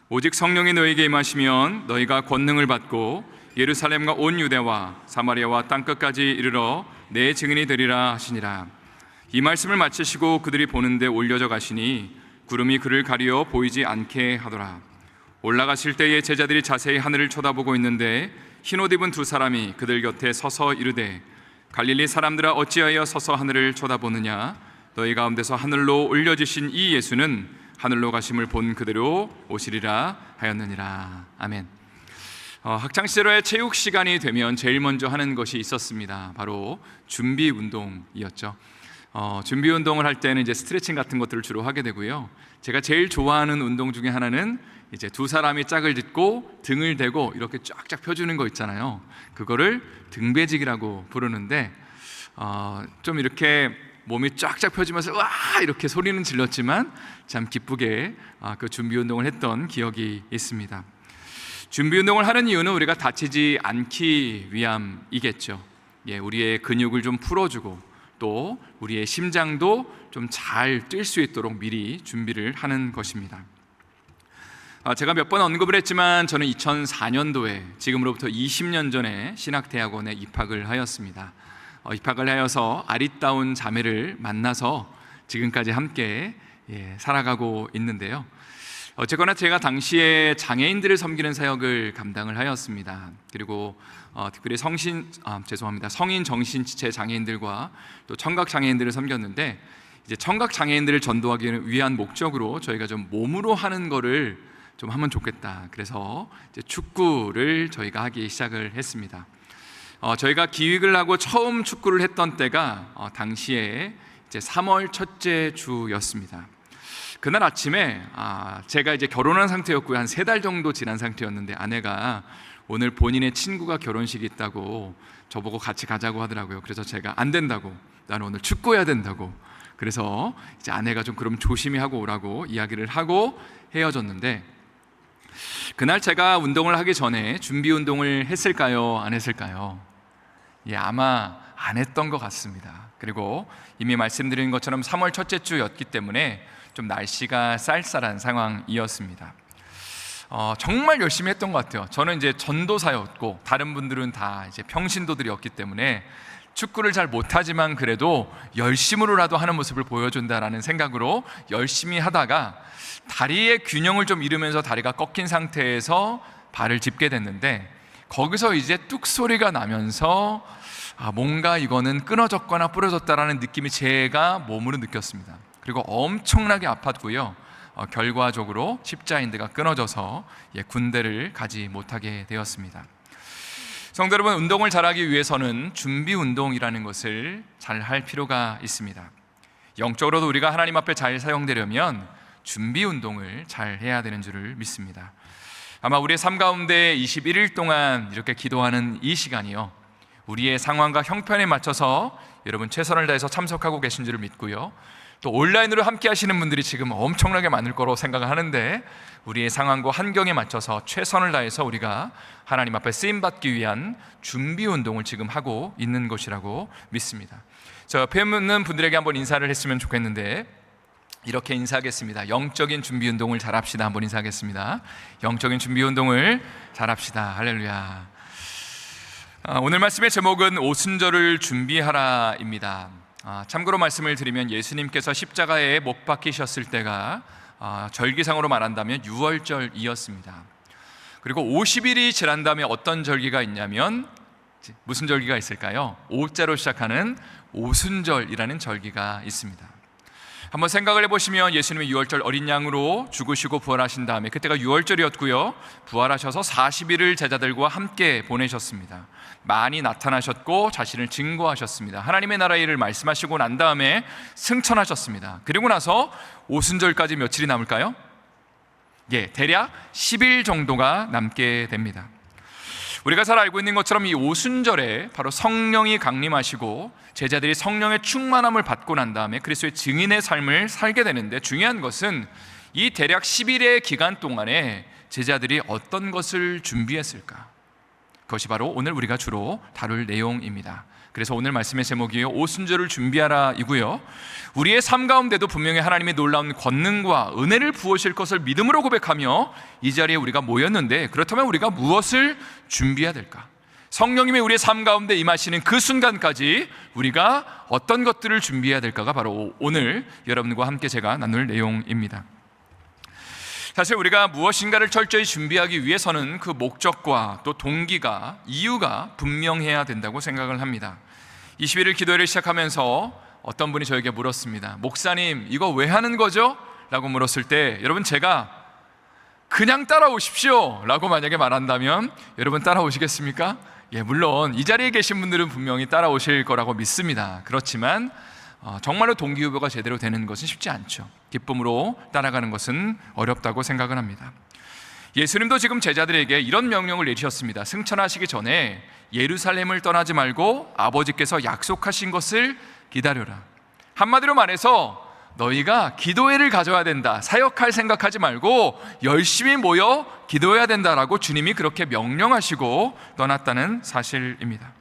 오직 성령이 너희에게 임하시면 너희가 권능을 받고 예루살렘과 온 유대와 사마리아와 땅끝까지 이르러 내 증인이 되리라 하시니라. 이 말씀을 마치시고 그들이 보는데 올려져 가시니 구름이 그를 가리어 보이지 않게 하더라. 올라가실 때에 제자들이 자세히 하늘을 쳐다보고 있는데 흰옷 입은 두 사람이 그들 곁에 서서 이르되 갈릴리 사람들아 어찌하여 서서 하늘을 쳐다보느냐? 너희 가운데서 하늘로 올려지신 이 예수는 하늘로 가심을 본 그대로 오시리라 하였느니라. 아멘. 학창시절에 체육 시간이 되면 제일 먼저 하는 것이 있었습니다. 바로 준비 운동이었죠. 준비 운동을 할 때는 이제 스트레칭 같은 것들을 주로 하게 되고요. 제가 제일 좋아하는 운동 중에 하나는 이제 두 사람이 짝을 짓고 등을 대고 이렇게 쫙쫙 펴주는 거 있잖아요. 그거를 등배지기라고 부르는데 좀 이렇게 몸이 쫙쫙 펴지면서 와 이렇게 소리는 질렀지만 참 기쁘게 그 준비 운동을 했던 기억이 있습니다. 준비 운동을 하는 이유는 우리가 다치지 않기 위함이겠죠. 우리의 근육을 좀 풀어주고 또 우리의 심장도 좀 잘 뛸 수 있도록 미리 준비를 하는 것입니다. 제가 몇 번 언급을 했지만 저는 2004년도에 지금으로부터 20년 전에 신학대학원에 입학을 하였습니다. 입학을 하여서 아리따운 자매를 만나서 지금까지 함께 살아가고 있는데요. 어쨌거나 제가 당시에 장애인들을 섬기는 사역을 감당을 하였습니다. 그리고 특별히 성인 정신지체 장애인들과 또 청각 장애인들을 섬겼는데 이제 청각 장애인들을 전도하기 위한 목적으로 저희가 좀 몸으로 하는 거를 좀 하면 좋겠다. 그래서 이제 축구를 저희가 하기 시작을 했습니다. 저희가 기획을 하고 처음 축구를 했던 때가 당시에 이제 3월 첫째 주였습니다. 그날 아침에 제가 이제 결혼한 상태였고요. 한 3달 정도 지난 상태였는데 아내가 오늘 본인의 친구가 결혼식이 있다고 저보고 같이 가자고 하더라고요. 그래서 제가 안 된다고, 나는 오늘 축구해야 된다고. 그래서 이제 아내가 좀 그럼 조심히 하고 오라고 이야기를 하고 헤어졌는데, 그날 제가 운동을 하기 전에 준비 운동을 했을까요? 안 했을까요? 아마 안 했던 것 같습니다. 그리고 이미 말씀드린 것처럼 3월 첫째 주였기 때문에 좀 날씨가 쌀쌀한 상황이었습니다. 정말 열심히 했던 것 같아요. 저는 이제 전도사였고 다른 분들은 다 이제 평신도들이었기 때문에 축구를 잘 못하지만 그래도 열심으로라도 하는 모습을 보여준다라는 생각으로 열심히 하다가 다리의 균형을 좀 잃으면서 다리가 꺾인 상태에서 발을 짚게 됐는데, 거기서 이제 뚝 소리가 나면서 뭔가 이거는 끊어졌거나 부러졌다라는 느낌이 제가 몸으로 느꼈습니다. 그리고 엄청나게 아팠고요. 결과적으로 십자인대가 끊어져서 군대를 가지 못하게 되었습니다. 성도 여러분, 운동을 잘하기 위해서는 준비 운동이라는 것을 잘 할 필요가 있습니다. 영적으로도 우리가 하나님 앞에 잘 사용되려면 준비 운동을 잘 해야 되는 줄을 믿습니다. 아마 우리의 삶 가운데 21일 동안 이렇게 기도하는 이 시간이요, 우리의 상황과 형편에 맞춰서 여러분 최선을 다해서 참석하고 계신 줄을 믿고요, 또 온라인으로 함께 하시는 분들이 지금 엄청나게 많을 거로 생각을 하는데 우리의 상황과 환경에 맞춰서 최선을 다해서 우리가 하나님 앞에 쓰임받기 위한 준비 운동을 지금 하고 있는 것이라고 믿습니다. 저 옆에 있는 분들에게 한번 인사를 했으면 좋겠는데 이렇게 인사하겠습니다. 영적인 준비 운동을 잘 합시다. 한번 인사하겠습니다. 영적인 준비 운동을 잘 합시다. 할렐루야. 오늘 말씀의 제목은 오순절을 준비하라입니다. 참고로 말씀을 드리면 예수님께서 십자가에 못 박히셨을 때가 절기상으로 말한다면 6월절이었습니다. 그리고 50일이 지난 다음에 어떤 절기가 있냐면 무슨 절기가 있을까요? 5자로 시작하는 오순절이라는 절기가 있습니다. 한번 생각을 해보시면 예수님이 6월절 어린 양으로 죽으시고 부활하신 다음에 그때가 6월절이었고요, 부활하셔서 40일을 제자들과 함께 보내셨습니다. 많이 나타나셨고 자신을 증거하셨습니다. 하나님의 나라의 일을 말씀하시고 난 다음에 승천하셨습니다. 그리고 나서 오순절까지 며칠이 남을까요? 대략 10일 정도가 남게 됩니다. 우리가 잘 알고 있는 것처럼 이 오순절에 바로 성령이 강림하시고 제자들이 성령의 충만함을 받고 난 다음에 그리스도의 증인의 삶을 살게 되는데, 중요한 것은 이 대략 10일의 기간 동안에 제자들이 어떤 것을 준비했을까? 그것이 바로 오늘 우리가 주로 다룰 내용입니다. 그래서 오늘 말씀의 제목이 오순절을 준비하라 이고요, 우리의 삶 가운데도 분명히 하나님의 놀라운 권능과 은혜를 부으실 것을 믿음으로 고백하며 이 자리에 우리가 모였는데, 그렇다면 우리가 무엇을 준비해야 될까? 성령님이 우리의 삶 가운데 임하시는 그 순간까지 우리가 어떤 것들을 준비해야 될까가 바로 오늘 여러분과 함께 제가 나눌 내용입니다. 사실 우리가 무엇인가를 철저히 준비하기 위해서는 그 목적과 또 동기가, 이유가 분명해야 된다고 생각을 합니다. 21일 기도회를 시작하면서 어떤 분이 저에게 물었습니다. 목사님, 이거 왜 하는 거죠? 라고 물었을 때, 여러분, 제가 그냥 따라오십시오 라고 만약에 말한다면 여러분 따라오시겠습니까? 예, 물론 이 자리에 계신 분들은 분명히 따라오실 거라고 믿습니다. 그렇지만 정말로 동기부여가 제대로 되는 것은 쉽지 않죠. 기쁨으로 따라가는 것은 어렵다고 생각을 합니다. 예수님도 지금 제자들에게 이런 명령을 내리셨습니다. 승천하시기 전에 예루살렘을 떠나지 말고 아버지께서 약속하신 것을 기다려라. 한마디로 말해서 너희가 기도회를 가져야 된다, 사역할 생각하지 말고 열심히 모여 기도해야 된다라고 주님이 그렇게 명령하시고 떠났다는 사실입니다.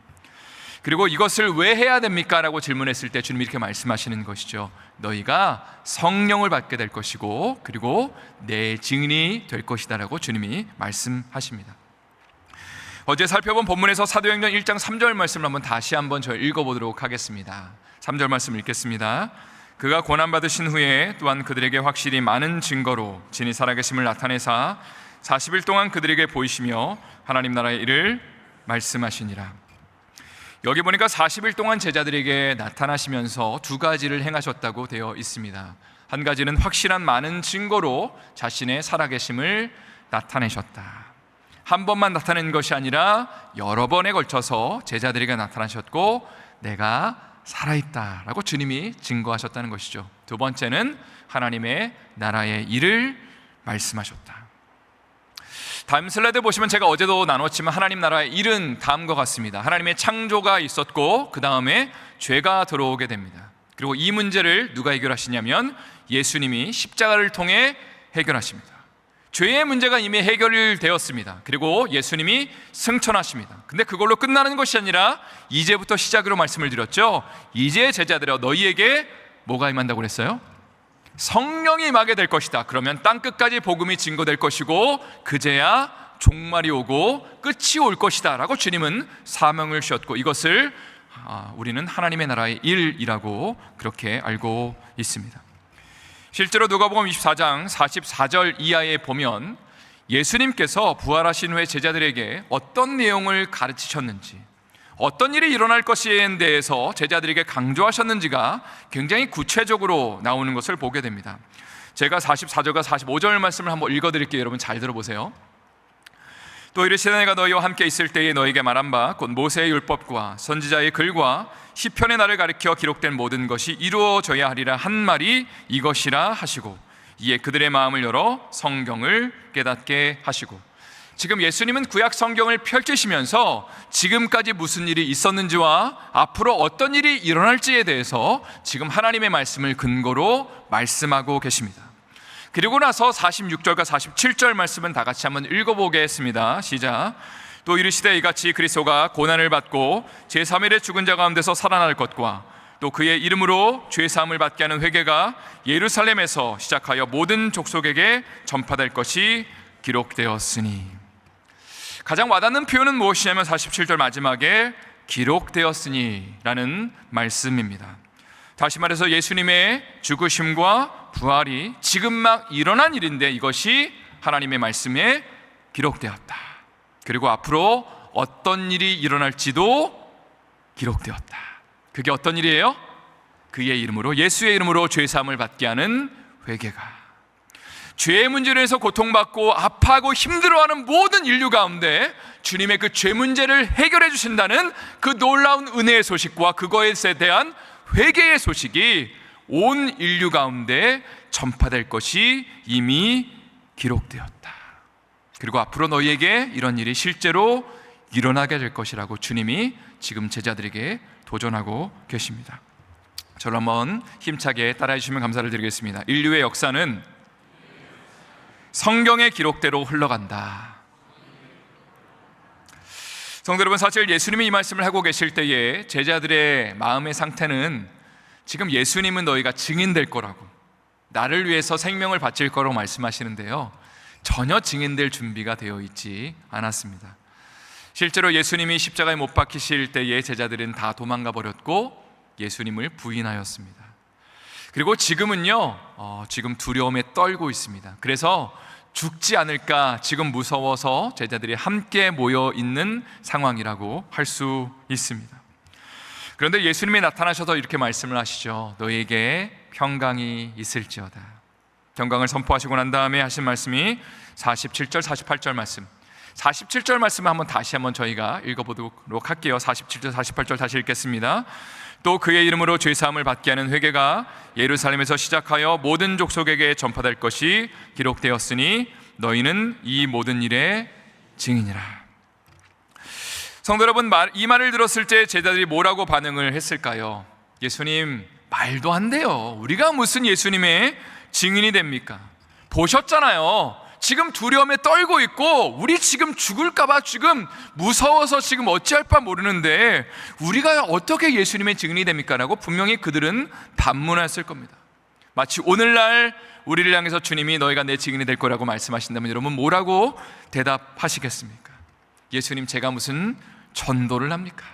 그리고 이것을 왜 해야 됩니까? 라고 질문했을 때 주님이 이렇게 말씀하시는 것이죠. 너희가 성령을 받게 될 것이고 그리고 내 증인이 될 것이다 라고 주님이 말씀하십니다. 어제 살펴본 본문에서 사도행전 1장 3절 말씀을 다시 한번 읽어보도록 하겠습니다. 3절 말씀 읽겠습니다. 그가 고난받으신 후에 또한 그들에게 확실히 많은 증거로 진히 살아계심을 나타내사 40일 동안 그들에게 보이시며 하나님 나라의 일을 말씀하시니라. 여기 보니까 40일 동안 제자들에게 나타나시면서 두 가지를 행하셨다고 되어 있습니다. 한 가지는 확실한 많은 증거로 자신의 살아계심을 나타내셨다. 한 번만 나타낸 것이 아니라 여러 번에 걸쳐서 제자들에게 나타나셨고 내가 살아있다라고 주님이 증거하셨다는 것이죠. 두 번째는 하나님의 나라의 일을 말씀하셨다. 다음 슬라이드 보시면 제가 어제도 나눴지만 하나님 나라의 일은 다음과 같습니다. 하나님의 창조가 있었고 그 다음에 죄가 들어오게 됩니다. 그리고 이 문제를 누가 해결하시냐면 예수님이 십자가를 통해 해결하십니다. 죄의 문제가 이미 해결되었습니다. 그리고 예수님이 승천하십니다. 근데 그걸로 끝나는 것이 아니라 이제부터 시작으로 말씀을 드렸죠. 이제 제자들아 너희에게 뭐가 임한다고 그랬어요? 성령이 임하게 될 것이다. 그러면 땅끝까지 복음이 증거될 것이고 그제야 종말이 오고 끝이 올 것이다 라고 주님은 사명을 주셨고 이것을 우리는 하나님의 나라의 일이라고 그렇게 알고 있습니다. 실제로 누가복음 24장 44절 이하에 보면 예수님께서 부활하신 후에 제자들에게 어떤 내용을 가르치셨는지, 어떤 일이 일어날 것에 대해서 제자들에게 강조하셨는지가 굉장히 구체적으로 나오는 것을 보게 됩니다. 제가 44절과 45절 말씀을 한번 읽어드릴게요. 여러분 잘 들어보세요. 또 이르시되 내가 너희와 함께 있을 때에 너희에게 말한 바 곧 모세의 율법과 선지자의 글과 시편의 날을 가리켜 기록된 모든 것이 이루어져야 하리라 한 말이 이것이라 하시고 이에 그들의 마음을 열어 성경을 깨닫게 하시고. 지금 예수님은 구약 성경을 펼치시면서 지금까지 무슨 일이 있었는지와 앞으로 어떤 일이 일어날지에 대해서 지금 하나님의 말씀을 근거로 말씀하고 계십니다. 그리고 나서 46절과 47절 말씀은 다 같이 한번 읽어보겠습니다. 시작. 또 이르시되 이같이 그리스도가 고난을 받고 제3일에 죽은 자 가운데서 살아날 것과 또 그의 이름으로 죄사함을 받게 하는 회개가 예루살렘에서 시작하여 모든 족속에게 전파될 것이 기록되었으니. 가장 와닿는 표현은 무엇이냐면 47절 마지막에 기록되었으니 라는 말씀입니다. 다시 말해서 예수님의 죽으심과 부활이 지금 막 일어난 일인데 이것이 하나님의 말씀에 기록되었다. 그리고 앞으로 어떤 일이 일어날지도 기록되었다. 그게 어떤 일이에요? 그의 이름으로, 예수의 이름으로 죄사함을 받게 하는 회개가. 죄의 문제로 해서 고통받고 아파하고 힘들어하는 모든 인류 가운데 주님의 그 죄 문제를 해결해 주신다는 그 놀라운 은혜의 소식과 그거에 대한 회개의 소식이 온 인류 가운데 전파될 것이 이미 기록되었다. 그리고 앞으로 너희에게 이런 일이 실제로 일어나게 될 것이라고 주님이 지금 제자들에게 도전하고 계십니다. 저를 한번 힘차게 따라해 주시면 감사를 드리겠습니다. 인류의 역사는 성경의 기록대로 흘러간다. 성도 여러분, 사실 예수님이 이 말씀을 하고 계실 때에 제자들의 마음의 상태는 지금 예수님은 너희가 증인될 거라고, 나를 위해서 생명을 바칠 거라고 말씀하시는데요, 전혀 증인될 준비가 되어 있지 않았습니다. 실제로 예수님이 십자가에 못 박히실 때에 제자들은 다 도망가 버렸고 예수님을 부인하였습니다. 그리고 지금은요, 지금 두려움에 떨고 있습니다. 그래서 죽지 않을까 지금 무서워서 제자들이 함께 모여 있는 상황이라고 할 수 있습니다. 그런데 예수님이 나타나셔서 이렇게 말씀을 하시죠. 너희에게 평강이 있을지어다. 평강을 선포하시고 난 다음에 하신 말씀이 47절, 48절 말씀. 47절 말씀을 다시 한번 저희가 읽어보도록 할게요. 47절, 48절 다시 읽겠습니다. 또 그의 이름으로 죄사함을 받게 하는 회개가 예루살렘에서 시작하여 모든 족속에게 전파될 것이 기록되었으니 너희는 이 모든 일의 증인이라. 성도 여러분, 이 말을 들었을 때 제자들이 뭐라고 반응을 했을까요? 예수님, 말도 안 돼요. 우리가 무슨 예수님의 증인이 됩니까? 보셨잖아요. 지금 두려움에 떨고 있고 우리 지금 죽을까봐 지금 무서워서 지금 어찌할 바 모르는데 우리가 어떻게 예수님의 증인이 됩니까? 라고 분명히 그들은 반문했을 겁니다. 마치 오늘날 우리를 향해서 주님이 너희가 내 증인이 될 거라고 말씀하신다면 여러분 뭐라고 대답하시겠습니까? 예수님, 제가 무슨 전도를 합니까?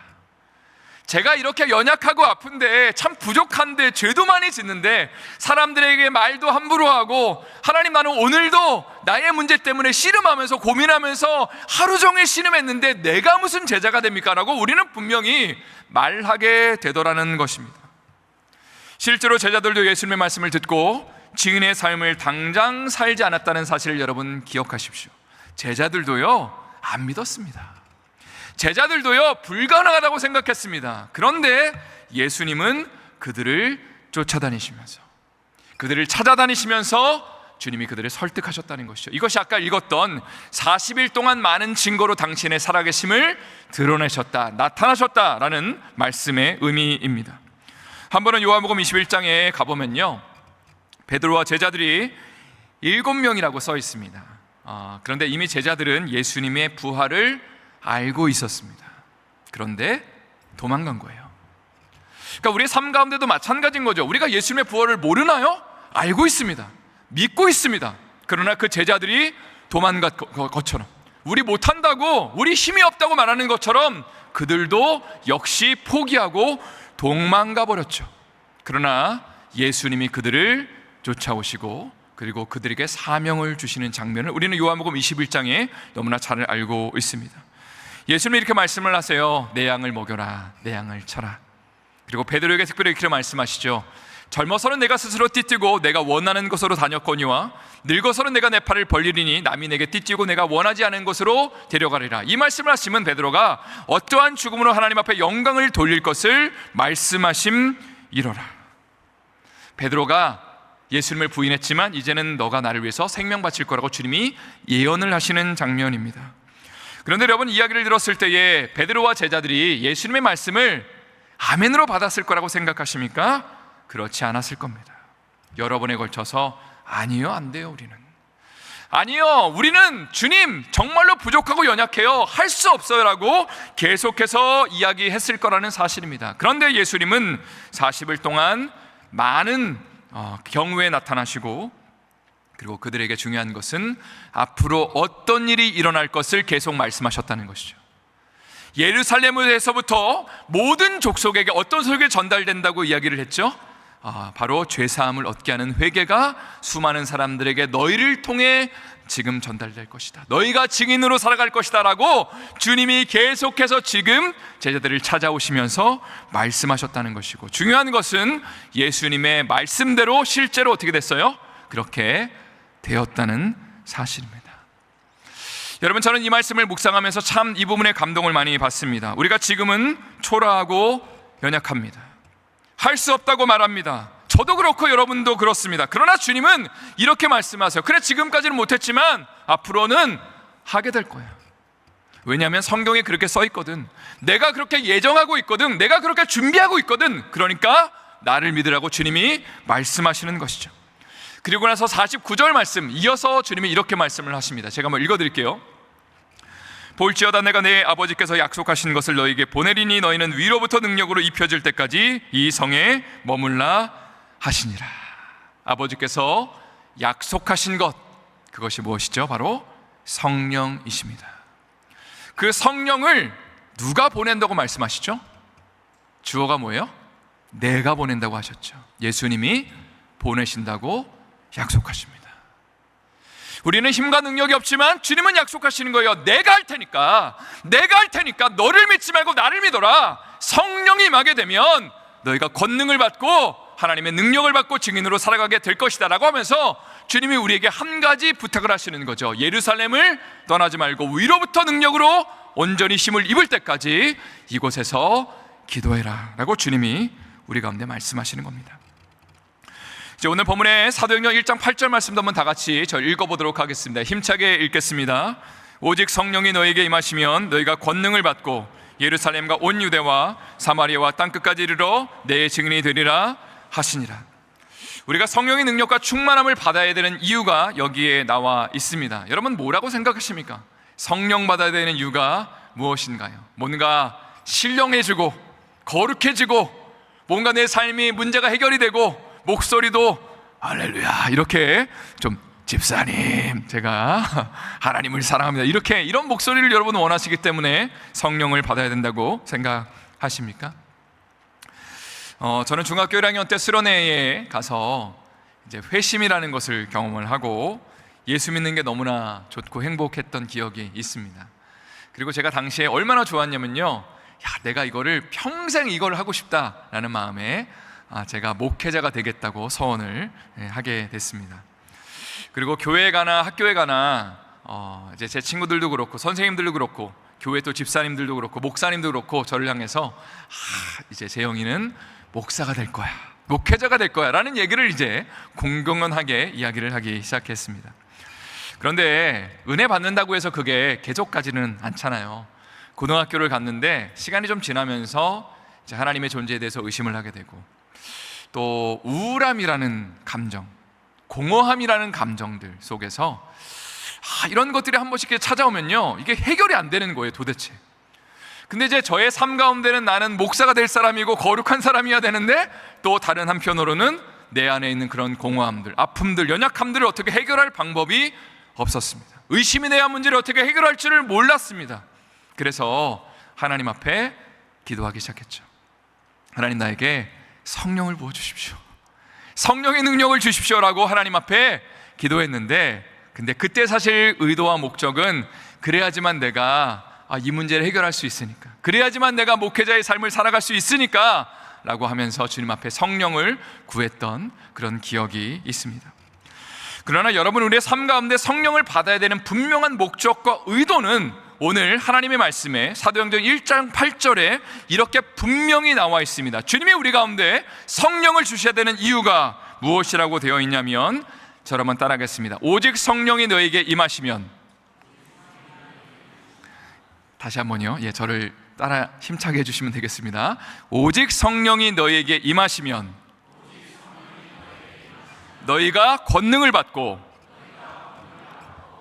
제가 이렇게 연약하고 아픈데, 참 부족한데, 죄도 많이 짓는데 사람들에게 말도 함부로 하고, 하나님, 나는 오늘도 나의 문제 때문에 씨름하면서 고민하면서 하루 종일 씨름했는데 내가 무슨 제자가 됩니까? 라고 우리는 분명히 말하게 되더라는 것입니다. 실제로 제자들도 예수님의 말씀을 듣고 증인의 삶을 당장 살지 않았다는 사실을 여러분 기억하십시오. 제자들도요, 안 믿었습니다. 제자들도요, 불가능하다고 생각했습니다. 그런데 예수님은 그들을 쫓아다니시면서, 그들을 찾아다니시면서 주님이 그들을 설득하셨다는 것이죠. 이것이 아까 읽었던 40일 동안 많은 증거로 당신의 살아계심을 드러내셨다, 나타나셨다라는 말씀의 의미입니다. 한 번은 요한복음 21장에 가보면요, 베드로와 제자들이 7명이라고 써 있습니다. 그런데 이미 제자들은 예수님의 부활을 알고 있었습니다. 그런데 도망간 거예요. 그러니까 우리의 삶 가운데도 마찬가지인 거죠. 우리가 예수님의 부활을 모르나요? 알고 있습니다. 믿고 있습니다. 그러나 그 제자들이 도망간 것처럼, 우리 못한다고, 우리 힘이 없다고 말하는 것처럼 그들도 역시 포기하고 도망가 버렸죠. 그러나 예수님이 그들을 쫓아오시고 그리고 그들에게 사명을 주시는 장면을 우리는 요한복음 21장에 너무나 잘 알고 있습니다. 예수님이 이렇게 말씀을 하세요. 내 양을 먹여라, 내 양을 쳐라. 그리고 베드로에게 특별히 이렇게 말씀하시죠. 젊어서는 내가 스스로 띠뛰고 내가 원하는 곳으로 다녔거니와 늙어서는 내가 내 팔을 벌리리니 남이 내게 띠뛰고 내가 원하지 않은 곳으로 데려가리라. 이 말씀을 하시면 베드로가 어떠한 죽음으로 하나님 앞에 영광을 돌릴 것을 말씀하심이로라. 베드로가 예수님을 부인했지만 이제는 너가 나를 위해서 생명 바칠 거라고 주님이 예언을 하시는 장면입니다. 그런데 여러분, 이야기를 들었을 때에 베드로와 제자들이 예수님의 말씀을 아멘으로 받았을 거라고 생각하십니까? 그렇지 않았을 겁니다. 여러 번에 걸쳐서 아니요, 안 돼요, 아니요, 우리는 주님 정말로 부족하고 연약해요, 할 수 없어요 라고 계속해서 이야기했을 거라는 사실입니다. 그런데 예수님은 40일 동안 많은 경우에 나타나시고, 그리고 그들에게 중요한 것은 앞으로 어떤 일이 일어날 것을 계속 말씀하셨다는 것이죠. 예루살렘에서부터 모든 족속에게 어떤 소식이 전달된다고 이야기를 했죠? 바로 죄사함을 얻게 하는 회개가 수많은 사람들에게 너희를 통해 지금 전달될 것이다, 너희가 증인으로 살아갈 것이다 라고 주님이 계속해서 지금 제자들을 찾아오시면서 말씀하셨다는 것이고, 중요한 것은 예수님의 말씀대로 실제로 어떻게 됐어요? 그렇게 되었다는 사실입니다. 여러분, 저는 이 말씀을 묵상하면서 참 이 부분에 감동을 많이 받습니다. 우리가 지금은 초라하고 연약합니다. 할 수 없다고 말합니다. 저도 그렇고 여러분도 그렇습니다. 그러나 주님은 이렇게 말씀하세요. 그래, 지금까지는 못했지만 앞으로는 하게 될 거야. 왜냐하면 성경에 그렇게 써 있거든. 내가 그렇게 예정하고 있거든. 내가 그렇게 준비하고 있거든. 그러니까 나를 믿으라고 주님이 말씀하시는 것이죠. 그리고 나서 49절 말씀 이어서 주님이 이렇게 말씀을 하십니다. 제가 한번 읽어드릴게요. 볼지어다 내가 내 아버지께서 약속하신 것을 너에게 보내리니 너희는 위로부터 능력으로 입혀질 때까지 이 성에 머물라 하시니라. 아버지께서 약속하신 것, 그것이 무엇이죠? 바로 성령이십니다. 그 성령을 누가 보낸다고 말씀하시죠? 주어가 뭐예요? 내가 보낸다고 하셨죠. 예수님이 보내신다고 약속하십니다. 우리는 힘과 능력이 없지만 주님은 약속하시는 거예요. 내가 할 테니까 너를 믿지 말고 나를 믿어라. 성령이 임하게 되면 너희가 권능을 받고 하나님의 능력을 받고 증인으로 살아가게 될 것이다 라고 하면서 주님이 우리에게 한 가지 부탁을 하시는 거죠. 예루살렘을 떠나지 말고 위로부터 능력으로 온전히 힘을 입을 때까지 이곳에서 기도해라 라고 주님이 우리 가운데 말씀하시는 겁니다. 이제 오늘 본문의 사도행전 1장 8절 말씀도 한번 다 같이 저 읽어보도록 하겠습니다. 힘차게 읽겠습니다. 오직 성령이 너에게 임하시면 너희가 권능을 받고 예루살렘과 온 유대와 사마리아와 땅끝까지 이르러 내 증인이 되리라 하시니라. 우리가 성령의 능력과 충만함을 받아야 되는 이유가 여기에 나와 있습니다. 여러분 뭐라고 생각하십니까? 성령 받아야 되는 이유가 무엇인가요? 뭔가 신령해지고 거룩해지고 뭔가 내 삶이 문제가 해결이 되고 목소리도 할렐루야 이렇게 좀 집사님 제가 하나님을 사랑합니다 이렇게 이런 목소리를 여러분 원하시기 때문에 성령을 받아야 된다고 생각하십니까? 저는 중학교 1학년 때 수련회에 가서 이제 회심이라는 것을 경험을 하고 예수 믿는 게 너무나 좋고 행복했던 기억이 있습니다. 그리고 제가 당시에 얼마나 좋았냐면요, 내가 이거를 평생 이걸 하고 싶다라는 마음에 제가 목회자가 되겠다고 서원을 하게 됐습니다. 그리고 교회에 가나 학교에 가나 이제 제 친구들도 그렇고 선생님들도 그렇고 교회 또 집사님들도 그렇고 목사님도 그렇고 저를 향해서 이제 재영이는 목사가 될 거야, 목회자가 될 거야 라는 얘기를 이제 공공연하게 이야기를 하기 시작했습니다. 그런데 은혜 받는다고 해서 그게 계속 가지는 않잖아요. 고등학교를 갔는데 시간이 좀 지나면서 이제 하나님의 존재에 대해서 의심을 하게 되고 또 우울함이라는 감정, 공허함이라는 감정들 속에서 이런 것들이 한 번씩 찾아오면요 이게 해결이 안 되는 거예요 도대체. 근데 이제 저의 삶 가운데는 나는 목사가 될 사람이고 거룩한 사람이어야 되는데 또 다른 한편으로는 내 안에 있는 그런 공허함들, 아픔들, 연약함들을 어떻게 해결할 방법이 없었습니다. 의심이 내야 문제를 어떻게 해결할 줄을 몰랐습니다. 그래서 하나님 앞에 기도하기 시작했죠. 하나님 나에게 성령을 부어주십시오, 성령의 능력을 주십시오라고 하나님 앞에 기도했는데, 근데 그때 사실 의도와 목적은 그래야지만 내가 이 문제를 해결할 수 있으니까, 그래야지만 내가 목회자의 삶을 살아갈 수 있으니까 라고 하면서 주님 앞에 성령을 구했던 그런 기억이 있습니다. 그러나 여러분, 우리의 삶 가운데 성령을 받아야 되는 분명한 목적과 의도는 오늘 하나님의 말씀에 사도행전 1장 8절에 이렇게 분명히 나와 있습니다. 주님이 우리 가운데 성령을 주셔야 되는 이유가 무엇이라고 되어 있냐면, 저를 한번 따라하겠습니다. 오직 성령이 너에게 임하시면, 다시 한번요, 저를 따라 힘차게 해주시면 되겠습니다. 오직 성령이 너에게 임하시면 너희가 권능을 받고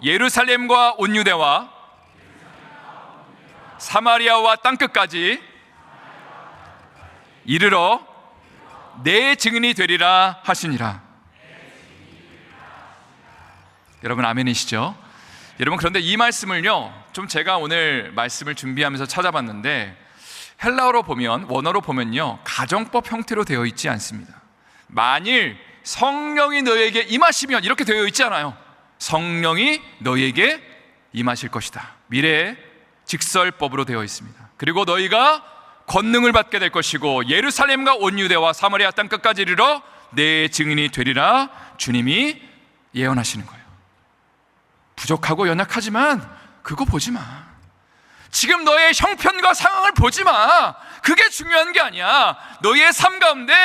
예루살렘과 온 유대와 사마리아와 땅끝까지 이르러 내 증인이 되리라 하시니라. 여러분 아멘이시죠? 여러분, 그런데 이 말씀을요, 좀 제가 오늘 말씀을 준비하면서 찾아봤는데 헬라어로 보면, 원어로 보면요, 가정법 형태로 되어 있지 않습니다. 만일 성령이 너에게 임하시면 이렇게 되어 있지 않아요. 성령이 너에게 임하실 것이다. 미래 직설법으로 되어 있습니다. 그리고 너희가 권능을 받게 될 것이고 예루살렘과 온 유대와 사마리아 땅끝까지 이르러 내 증인이 되리라 주님이 예언하시는 거예요. 부족하고 연약하지만 그거 보지 마. 지금 너의 형편과 상황을 보지 마. 그게 중요한 게 아니야. 너의 삶 가운데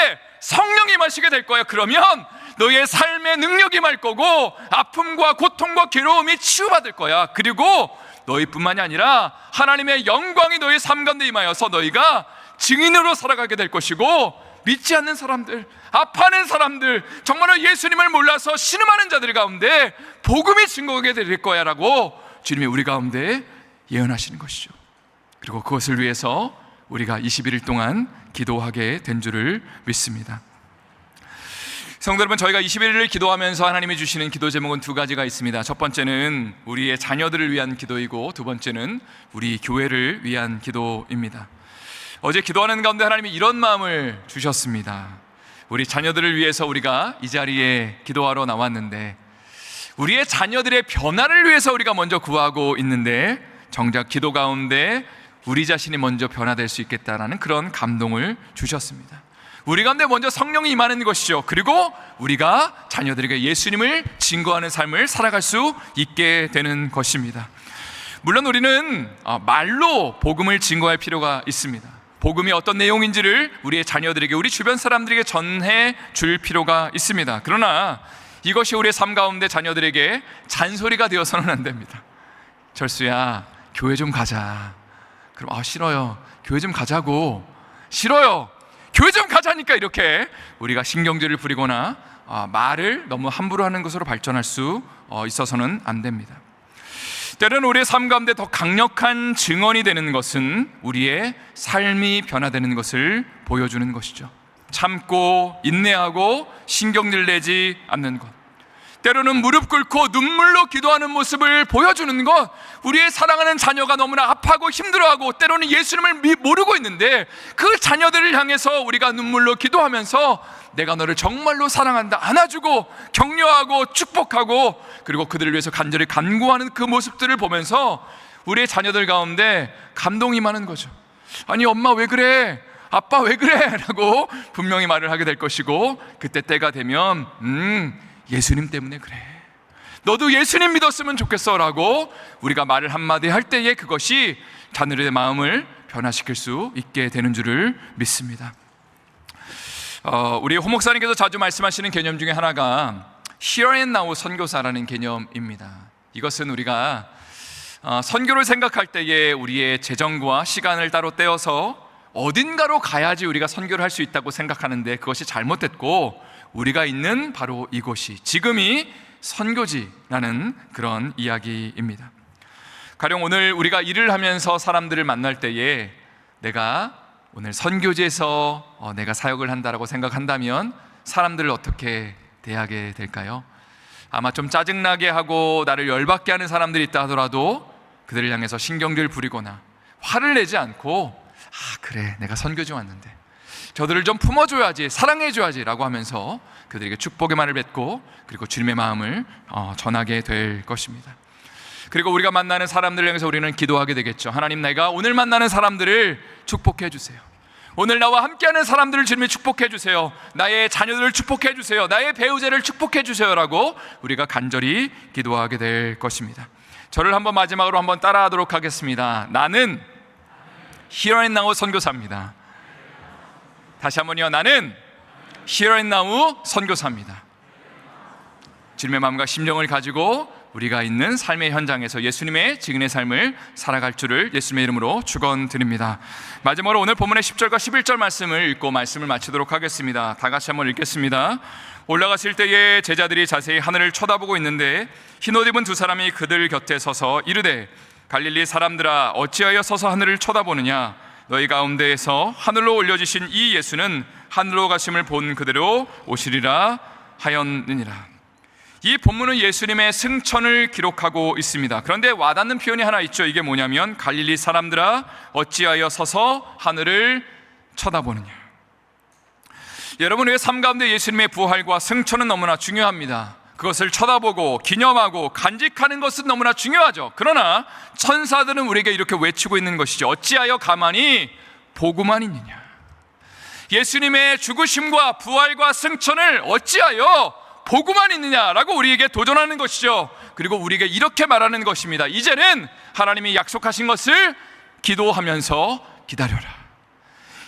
성령이 임하시게 될 거야. 그러면 너의 삶의 능력이 임할 거고 아픔과 고통과 괴로움이 치유받을 거야. 그리고 너희뿐만이 아니라 하나님의 영광이 너의 삶 가운데 임하여서 너희가 증인으로 살아가게 될 것이고, 믿지 않는 사람들, 아파하는 사람들, 정말로 예수님을 몰라서 신음하는 자들 가운데 복음이 증거하게 될 거야 라고 주님이 우리 가운데 예언하시는 것이죠. 그리고 그것을 위해서 우리가 21일 동안 기도하게 된 줄을 믿습니다. 성도 여러분, 저희가 21일을 기도하면서 하나님이 주시는 기도 제목은 두 가지가 있습니다. 첫 번째는 우리의 자녀들을 위한 기도이고, 두 번째는 우리 교회를 위한 기도입니다. 어제 기도하는 가운데 하나님이 이런 마음을 주셨습니다. 우리 자녀들을 위해서 우리가 이 자리에 기도하러 나왔는데, 우리의 자녀들의 변화를 위해서 우리가 먼저 구하고 있는데, 정작 기도 가운데 우리 자신이 먼저 변화될 수 있겠다라는 그런 감동을 주셨습니다. 우리 가운데 먼저 성령이 임하는 것이죠. 그리고 우리가 자녀들에게 예수님을 증거하는 삶을 살아갈 수 있게 되는 것입니다. 물론 우리는 말로 복음을 증거할 필요가 있습니다. 복음이 어떤 내용인지를 우리의 자녀들에게, 우리 주변 사람들에게 전해 줄 필요가 있습니다. 그러나 이것이 우리의 삶 가운데 자녀들에게 잔소리가 되어서는 안 됩니다. 철수야, 교회 좀 가자. 그럼 싫어요. 교회 좀 가자고. 싫어요. 교회 좀 가자니까. 이렇게 우리가 신경질을 부리거나 말을 너무 함부로 하는 것으로 발전할 수 있어서는 안 됩니다. 때로는 우리의 삶 가운데 더 강력한 증언이 되는 것은 우리의 삶이 변화되는 것을 보여주는 것이죠. 참고 인내하고 신경질 내지 않는 것, 때로는 무릎 꿇고 눈물로 기도하는 모습을 보여주는 것, 우리의 사랑하는 자녀가 너무나 아파하고 힘들어하고 때로는 예수님을 모르고 있는데 그 자녀들을 향해서 우리가 눈물로 기도하면서 내가 너를 정말로 사랑한다, 안아주고 격려하고 축복하고, 그리고 그들을 위해서 간절히 간구하는 그 모습들을 보면서 우리의 자녀들 가운데 감동이 임하는 거죠. 아니, 엄마 왜 그래? 아빠 왜 그래? 라고 분명히 말을 하게 될 것이고, 그때 때가 되면 예수님 때문에 그래, 너도 예수님 믿었으면 좋겠어 라고 우리가 말을 한마디 할 때에 그것이 자녀들의 마음을 변화시킬 수 있게 되는 줄을 믿습니다. 우리 호 목사님께서 자주 말씀하시는 개념 중에 하나가 Here and Now 선교사라는 개념입니다. 이것은 우리가 선교를 생각할 때에 우리의 재정과 시간을 따로 떼어서 어딘가로 가야지 우리가 선교를 할 수 있다고 생각하는데 그것이 잘못됐고, 우리가 있는 바로 이곳이, 지금이 선교지라는 그런 이야기입니다. 가령 오늘 우리가 일을 하면서 사람들을 만날 때에 내가 오늘 선교지에서 내가 사역을 한다라고 생각한다면 사람들을 어떻게 대하게 될까요? 아마 좀 짜증나게 하고 나를 열받게 하는 사람들이 있다 하더라도 그들을 향해서 신경질 부리거나 화를 내지 않고, 그래, 내가 선교지 왔는데 저들을 좀 품어줘야지, 사랑해줘야지 라고 하면서 그들에게 축복의 말을 뱉고, 그리고 주님의 마음을 전하게 될 것입니다. 그리고 우리가 만나는 사람들을 향해서 우리는 기도하게 되겠죠. 하나님, 내가 오늘 만나는 사람들을 축복해 주세요. 오늘 나와 함께하는 사람들을 주님이 축복해 주세요. 나의 자녀들을 축복해 주세요. 나의 배우자를 축복해 주세요 라고 우리가 간절히 기도하게 될 것입니다. 저를 한번 마지막으로 한번 따라하도록 하겠습니다. 나는 Here and Now 선교사입니다. 다시 한번요. 나는 Here and Now 선교사입니다. 주님의 마음과 심정을 가지고 우리가 있는 삶의 현장에서 예수님의 증인의 삶을 살아갈 줄을 예수님의 이름으로 축원드립니다. 마지막으로 오늘 본문의 10절과 11절 말씀을 읽고 말씀을 마치도록 하겠습니다. 다 같이 한번 읽겠습니다. 올라가실 때에 제자들이 자세히 하늘을 쳐다보고 있는데 흰옷 입은 두 사람이 그들 곁에 서서 이르되, 갈릴리 사람들아, 어찌하여 서서 하늘을 쳐다보느냐? 너희 가운데에서 하늘로 올려지신 이 예수는 하늘로 가심을 본 그대로 오시리라 하였느니라. 이 본문은 예수님의 승천을 기록하고 있습니다. 그런데 와닿는 표현이 하나 있죠. 이게 뭐냐면, 갈릴리 사람들아, 어찌하여 서서 하늘을 쳐다보느냐. 여러분, 우리의 삶 가운데 예수님의 부활과 승천은 너무나 중요합니다. 그것을 쳐다보고 기념하고 간직하는 것은 너무나 중요하죠. 그러나 천사들은 우리에게 이렇게 외치고 있는 것이죠. 어찌하여 가만히 보고만 있느냐. 예수님의 죽으심과 부활과 승천을 어찌하여 보고만 있느냐라고 우리에게 도전하는 것이죠. 그리고 우리에게 이렇게 말하는 것입니다. 이제는 하나님이 약속하신 것을 기도하면서 기다려라.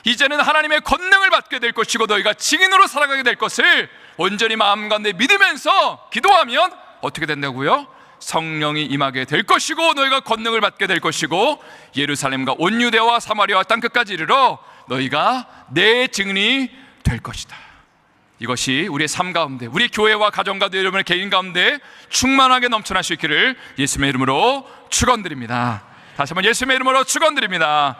이제는 하나님의 권능을 받게 될 것이고 너희가 증인으로 살아가게 될 것을 온전히 마음 가운데 믿으면서 기도하면 어떻게 된다고요? 성령이 임하게 될 것이고 너희가 권능을 받게 될 것이고 예루살렘과 온 유대와 사마리아와 땅끝까지 이르러 너희가 내 증인이 될 것이다. 이것이 우리의 삶 가운데, 우리 교회와 가정과 여러분의 개인 가운데 충만하게 넘쳐날 수 있기를 예수님의 이름으로 축원드립니다. 다시 한번 예수님의 이름으로 축원드립니다.